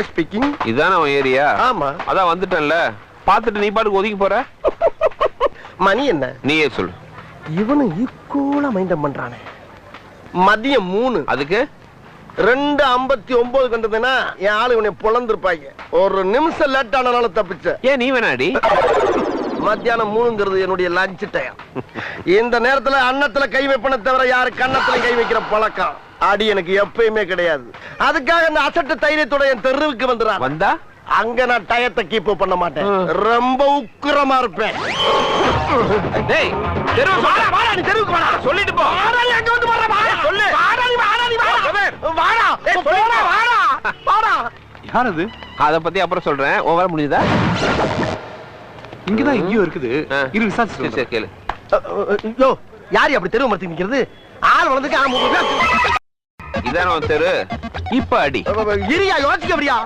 Speaking. இதான உன் area? ஆமா. அதான் வந்துட்டேன்ல, பாத்துட்டு நீ பாட்டுக்கு ஒதுக்கி போற. மணி என்ன? நீயே சொல்லு. இவனும் ஈக்குவலா மைண்டம் பண்றானே. மதியம் 3. அதுக்கு 2:59 கண்டதுன்னா என் ஆளு இவனை பொழந்திருப்பாங்க. ஒரு நிமிஷம் லேட் ஆனாலும் தப்பிச்ச. ஏன் நீ வேணாடி? மத்தியானம் 3ங்கிறது என்னுடைய லஞ்ச் டைம். இந்த நேரத்துல அன்னத்துல கை வைப்பன தவிர யாரு கன்னத்துல கை வைக்கிற பழக்கம் அடி எனக்கு எப்பயுமே கிடையாது. அதுக்காக இந்த அசட்டு தைரியத்தோட என் தெருவுக்கு வந்துடுறான். வந்தா அங்க நான் டயத்தை கீப் பண்ண மாட்டேன். ரொம்ப உக்கிரமா இருப்பேன். டேய், தெருவுக்கு வாடா, வாடா, நீ தெருவுக்கு வாடா. சொல்லிட்டு போ. வாடா, நீ அங்க வந்து வாடா, வாடா. சொல்லு. வாடா, நீ வாடா, நீ வாடா. வாடா. ஏய், சொல்லுடா, வாடா. வாடா. யார் அது? அத பத்தி அப்புறம் சொல்றேன். உன் வேலை முடிஞ்சதா? இங்கதான் எங்கேயோ இருக்குது. இரு சரி, விசாரிச்சு சரி, கேளு. யோ, யாரு அப்படி தெருவு மரத்தி நிக்கிறது? ஆள் வளர்ந்துக்கு இதான உன் தெரு. இப்ப அடி. இரியா யோசிக்க அப்படியா?